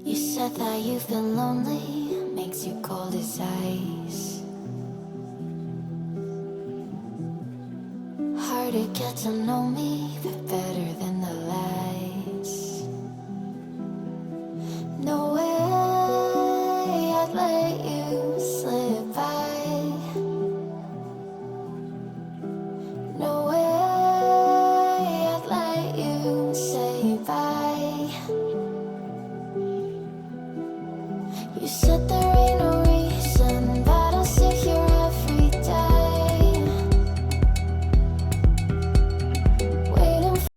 You said that you've been lonely, makes you cold as ice. Hard to get to know me, but better than the lies. No way I'd let you slip by. No way I'd let you say bye. You said